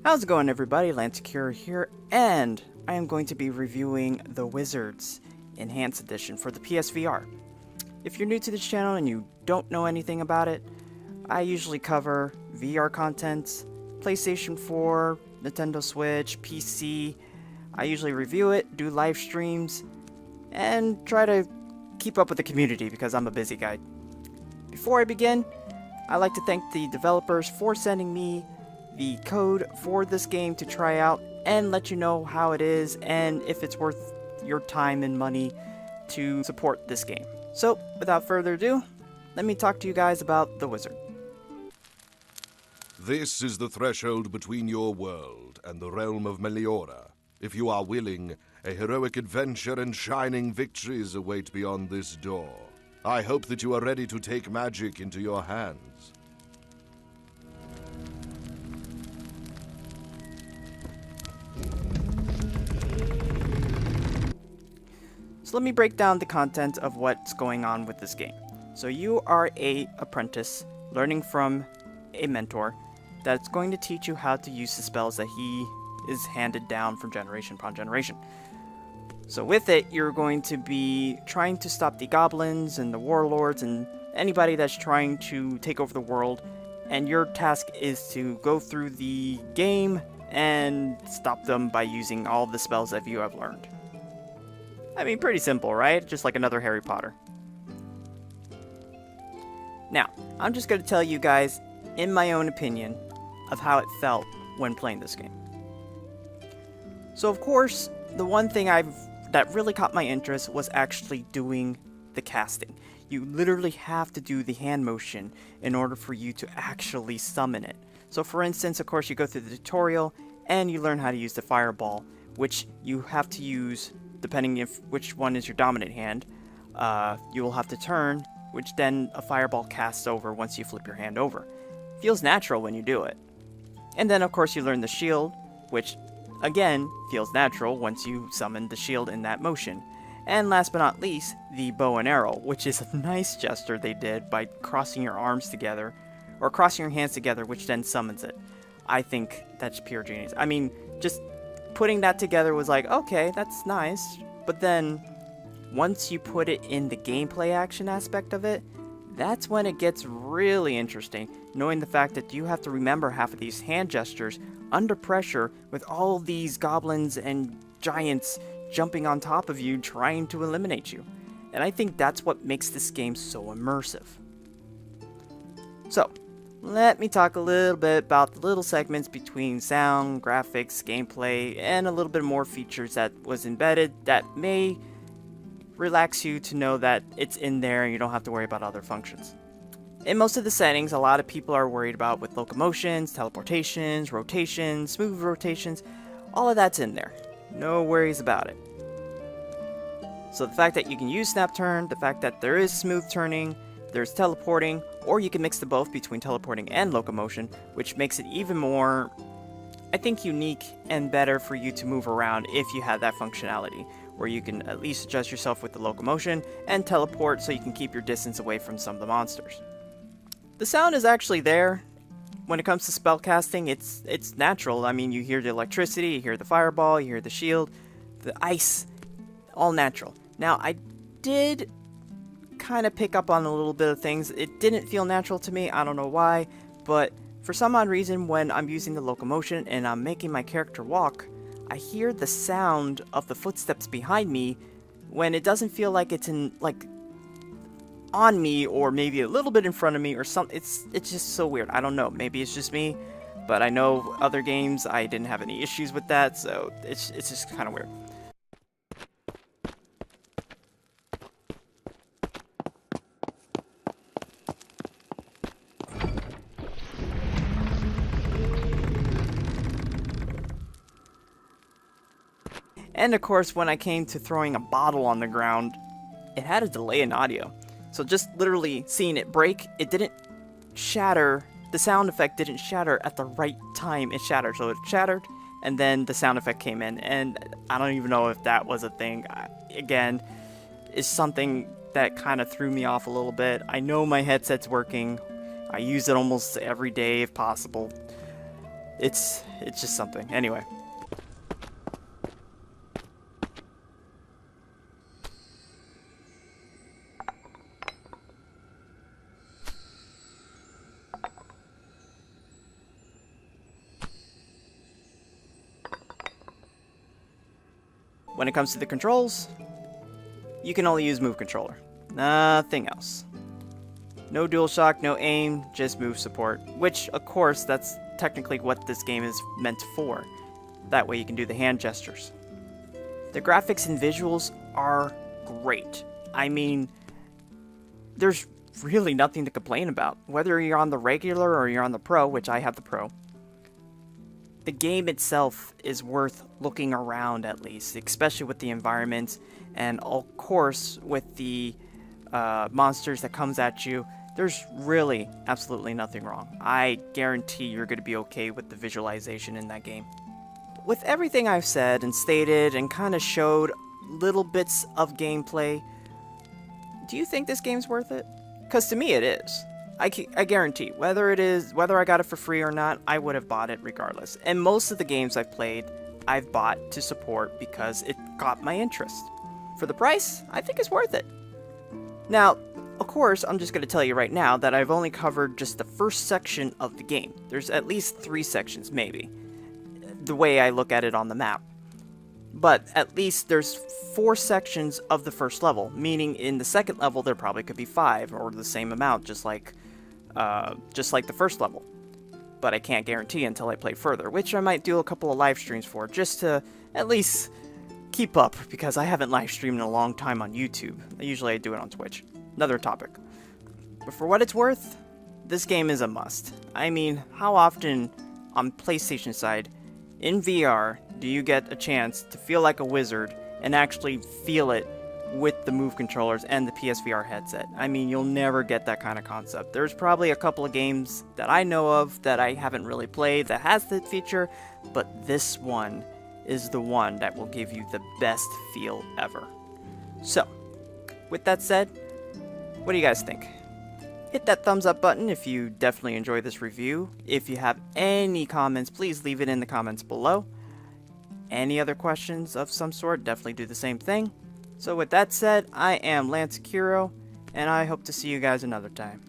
How's it going, everybody? Akiro here, and I am going to be reviewing The Wizards Enhanced Edition for the PSVR. If you're new to this channel and you don't know anything about it, I usually cover VR content, PlayStation 4, Nintendo Switch, PC. I usually review it, do live streams, and try to keep up with the community because I'm a busy guy. Before I begin, I'd like to thank the developers for sending me the code for this game to try out and let you know how it is and if it's worth your time and money to support this game. So, without further ado, let me talk to you guys about The Wizard. This is the threshold between your world and the realm of Meliora. If you are willing, a heroic adventure and shining victories await beyond this door. I hope that you are ready to take magic into your hands. So let me break down the content of what's going on with this game. So you are a apprentice learning from a mentor that's going to teach you how to use the spells that he is handed down from generation upon generation. So with it, you're going to be trying to stop the goblins and the warlords and anybody that's trying to take over the world, and your task is to go through the game and stop them by using all the spells that you have learned. I mean, pretty simple, right? Just like another Harry Potter. Now, I'm just going to tell you guys, in my own opinion, of how it felt when playing this game. So, of course, the one thing that really caught my interest was actually doing the casting. You literally have to do the hand motion in order for you to actually summon it. So, for instance, of course, you go through the tutorial and you learn how to use the fireball, which you have to use depending if which one is your dominant hand. You will have to turn, which then a fireball casts over once you flip your hand over. Feels natural when you do it. And then of course you learn the shield, which again feels natural once you summon the shield in that motion. And last but not least, the bow and arrow, which is a nice gesture they did by crossing your arms together, or crossing your hands together, which then summons it. I think that's pure genius. I mean, just putting that together was like, okay, that's nice, but then once you put it in the gameplay action aspect of it, that's when it gets really interesting, knowing the fact that you have to remember half of these hand gestures under pressure with all of these goblins and giants jumping on top of you trying to eliminate you. And I think that's what makes this game so immersive. So, let me talk a little bit about the little segments between sound, graphics, gameplay, and a little bit more features that was embedded that may relax you to know that it's in there and you don't have to worry about other functions. In most of the settings, a lot of people are worried about with locomotions, teleportations, rotations, smooth rotations, all of that's in there. No worries about it. So the fact that you can use snap turn, the fact that there is smooth turning, there's teleporting, or you can mix the both between teleporting and locomotion, which makes it even more, I think, unique and better for you to move around if you have that functionality, where you can at least adjust yourself with the locomotion and teleport so you can keep your distance away from some of the monsters. The sound is actually there. When it comes to spellcasting, it's natural. I mean, you hear the electricity, you hear the fireball, you hear the shield, the ice, all natural. Now, I did kind of pick up on a little bit of things. It didn't feel natural to me, I don't know why, but for some odd reason when I'm using the locomotion and I'm making my character walk, I hear the sound of the footsteps behind me when it doesn't feel like it's in, like, on me or maybe a little bit in front of me or something. It's just so weird. I don't know, maybe it's just me, but I know other games I didn't have any issues with that, so it's just kind of weird. And of course, when I came to throwing a bottle on the ground, it had a delay in audio. So just literally seeing it break, it didn't shatter, the sound effect didn't shatter at the right time it shattered. So it shattered, and then the sound effect came in, and I don't even know if that was a thing. Again, it's something that kind of threw me off a little bit. I know my headset's working. I use it almost every day if possible. It's just something. Anyway. When it comes to the controls, you can only use move controller. Nothing else. No DualShock, no aim, just move support. Which, of course, that's technically what this game is meant for. That way you can do the hand gestures. The graphics and visuals are great. I mean, there's really nothing to complain about. Whether you're on the regular or you're on the pro, which I have the pro, the game itself is worth looking around at least, especially with the environment, and of course with the monsters that comes at you. There's really absolutely nothing wrong. I guarantee you're going to be okay with the visualization in that game. With everything I've said and stated and kind of showed little bits of gameplay, do you think this game's worth it? Because to me it is. I guarantee, whether I got it for free or not, I would have bought it regardless. And most of the games I've played, I've bought to support because it got my interest. For the price, I think it's worth it. Now, of course, I'm just going to tell you right now that I've only covered just the first section of the game. There's at least 3 sections, maybe, the way I look at it on the map. But at least there's 4 sections of the first level, meaning in the second level there probably could be 5 or the same amount, just like the first level. But I can't guarantee until I play further, which I might do a couple of live streams for, just to at least keep up, because I haven't live streamed in a long time on YouTube. Usually I do it on Twitch. Another topic. But for what it's worth, this game is a must. I mean, how often on PlayStation side, in VR, do you get a chance to feel like a wizard and actually feel it with the move controllers and the PSVR headset? I mean, you'll never get that kind of concept. There's probably a couple of games that I know of that I haven't really played that has that feature, but this one is the one that will give you the best feel ever. So, with that said, what do you guys think? Hit that thumbs up button if you definitely enjoyed this review. If you have any comments, please leave it in the comments below. Any other questions of some sort, definitely do the same thing. So with that said, I am Akiro, and I hope to see you guys another time.